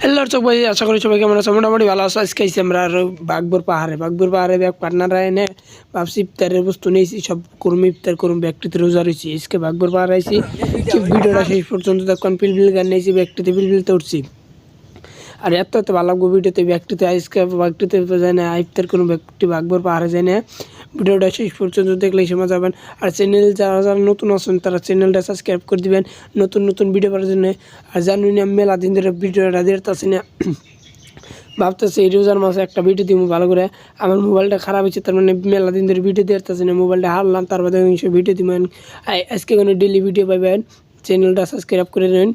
Hello দর্শক ভাই, আশা করি সবাই কেমন আছে। মোটামুটি ভালো আছে। আজকে আইসি আমরা আর বাগবর পাহাড়ে ব্যাগ পার্টনার এনে ভাবছি ইফতারের বস্তু নিয়েছি, সব করুম ইফতার করুম। ব্যাগটিতে রোজা রয়েছি। আজকে বাগবর পাহাড়ে আইসি, ভিডিওটা শেষ পর্যন্ত দেখুন। পিলপিল গান নিয়েছি, ব্যাগটিতে পিলপিলতে উঠছি। আর এত ভালো লাগবো ভিডিওতে। ব্যাগটিতে আজকে ব্যাগটিতে যায় না ইফতার করুন, ব্যাগটি বাগবর পাহাড়ে যায় না। ভিডিওটা শেষ পর্যন্ত দেখলে সে মজা পাবেন। আর চ্যানেল যারা যারা নতুন আছেন তারা চ্যানেলটা সাবস্ক্রাইব করে দিবেন নতুন নতুন ভিডিও পাওয়ার জন্য। আর জানুন আমি মেলা দিন ধরে ভিডিওটা দিতেছি না, ভাবতেছি এই রোজার মাসে একটা ভিডিও দিব ভালো করে। আমার মোবাইলটা খারাপ হয়েছে, তার মানে মেলা দিন ধরে ভিডিও দিতেছি না, মোবাইলটা হারলাম। তার বাদে ভিডিও দিবেন। আজকে কোনো ডেলি ভিডিও পাইবেন, চ্যানেলটা সাবস্ক্রাইব করে নিন।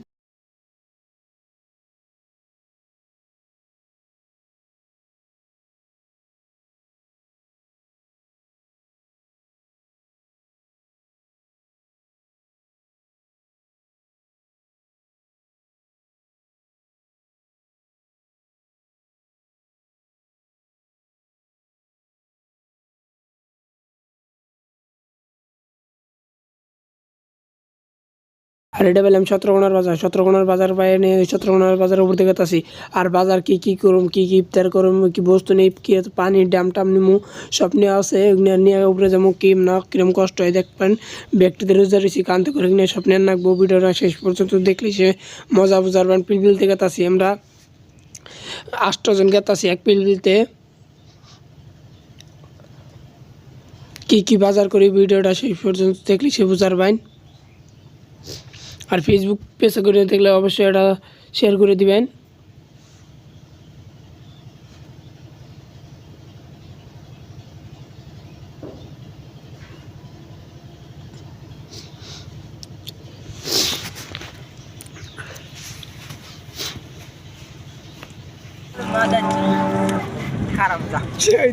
আর এটা পেলাম সতেরোকোনার বাজার পায়ে নিয়ে সতেরোকোনার বাজারের উপর থেকে আসি। আর বাজার কি করুম, কি ইফতার করুম, কি বস্তু নেই, কি পানির ডাম টাম নিমু, সব নিয়ে আছে। নিয়ে উপরে যাবো কি না কিরম কষ্ট হয় দেখবেন। ব্যক্তিদের রোজা রয়েছি, কান্তি করে নিয়ে সব নিয়ে নাকবো। ভিডিওটা শেষ পর্যন্ত দেখলে সে মজা বুঝারবেন। পিলপিল থেকে আসি আমরা 8 জন গেতাছি এক পিলপিলতে। কি বাজার করি ভিডিওটা শেষ পর্যন্ত দেখলে সে বুঝার বাইন। আর ফেসবুক পেজে করে দেখলে অবশ্যই এটা শেয়ার করে দিবেন।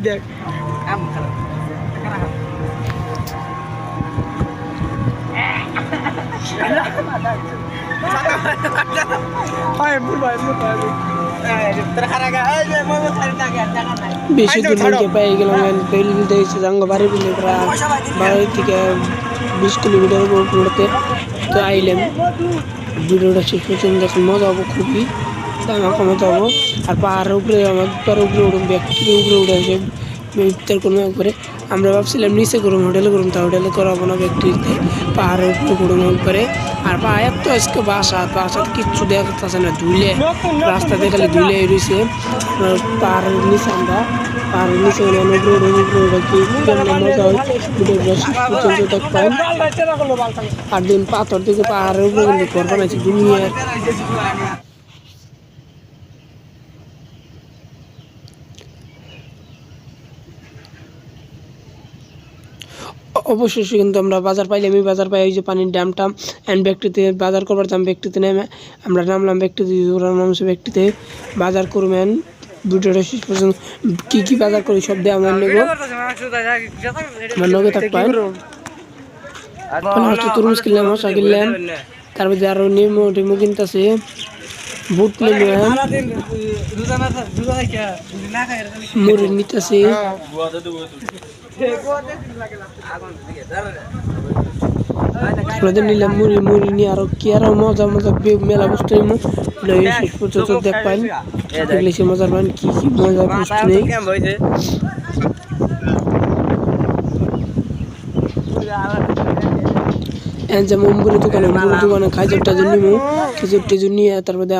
দেখ বেশি দূর পেয়ে গেলাম। বাড়ি বিলে প্রায় 12 থেকে 20 কিলোমিটার উপরে তো আইলাম। ভিডিওটা শেষ পর্যন্ত দেখুন, মজা হবো খুবই, আমাকে মজা হবো। আর পাহাড়ের উপরে উপরে উঠুন, ব্যক্তির উপরে উঠে আসে ইফতার করুন একবারে। আমরা ভাবছিলাম নিচে করুন, হোটেলে করুন, তা হোটেলে করাবো না, ব্যক্তিতে পাহাড়ের উপরে করুন একবারে। আর পাহাড় তো আজকে বাসাতে কিচ্ছু দেখা যাচ্ছে না, ধুলে রাস্তা দেখালে ধুলে রয়েছে। পাহাড়ের নিচে আমরা পাহাড়ের নিচে মজা হয় পর্যন্ত দেখবেন। আর দিন পাথর থেকে পাহাড়ের উপরে কিন্তু ঘর বানাইছে দুনিয়ার। অবশ্যই কিন্তু আমরা বাজার পাইলে আমি বাজার পাই ওই যে পানির ড্যাম টাম অ্যান্ড ব্যক্তিতে বাজার করবার দাম। ব্যক্তিতে নেমে আমরা নামলাম, ব্যক্তিতে ওরা নামছে, ব্যক্তিতে বাজার করবেন। ভিডিওটা শেষ পর্যন্ত কি বাজার করি সব দিয়ে আমার নেব, আমার নগে থাকবেন। তরমুজ কিনলাম, মশা কিনলাম, তারপরে আরো নেমো কিনতেছে, বুট নেমে মুড়ি নিতেছে। নিলাম মুড়ি নিয়ে আরো কি আরো মজা মেলা বস্তু শেষ পর্যন্ত দেখবেন, দেখলে সে মজার পান কি মজার বস্তু নেই। যেমন দোকানে খাইজুর টাজুর নিমু, খেজুর টেজুর নিয়ে তারপরে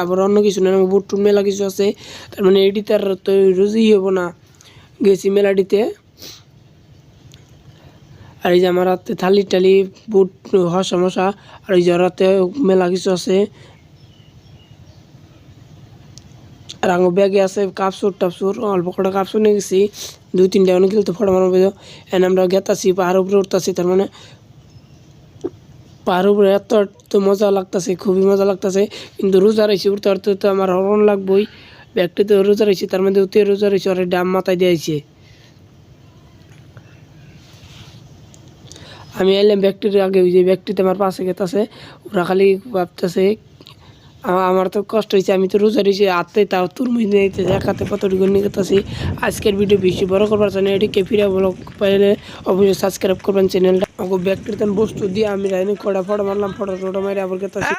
আবার অন্য কিছু না, বুট টুট মেলা কিছু আছে। তার মানে এটি তার তো রোজই হবো না, গেছি মেলাটিতে। আর এই যে আমার হাতে থালি টালি বুট হসা মশা, আর এই যে রাতে মেলা কিছু আছে। আর আমার ব্যাগে আছে কাপসুর টাপসুর, অল্প কটা কাপসুর নিয়ে গেছি, 2-3টা অনেক খেলতে ফটো মারবো। এন আমরা গেতাছি পাহাড়ের উপরে উঠতেছি, তার মানে পাহাড়ের উপরে এত মজা লাগতেছে, খুবই মজা লাগতেছে। কিন্তু রোজা রয়েছে, উঠতে উঠতে তো আমার হরণ লাগবোই। ব্যাগটিতে রোজা রয়েছে, তার মধ্যে উঠতে রোজা রয়েছে, ওর ডাম মাথায় দিয়েছে। আমি এলাম ব্যক্তির আগে, ওই যে ব্যক্তিতে আমার পাশে গেতেছে, ওরা খালি ভাবতেছে আমার তো কষ্ট হয়েছে, আমি তো রোজা রয়েছি, হাতে তাও তুরমুজ নিয়ে নিতেছে, এক হাতে কতটুকু নিয়ে গেতেছি। আজকের ভিডিও বেশি বড় করবার জন্য এটিকে ফিরে ব্লগ পাইলে অবশ্যই সাবস্ক্রাইব করবেন চ্যানেলটা। আমাকে ব্যক্তির বস্তু দিয়ে আমি কটা ফটো মারলাম, ফটো মারে আবার গেতেছি।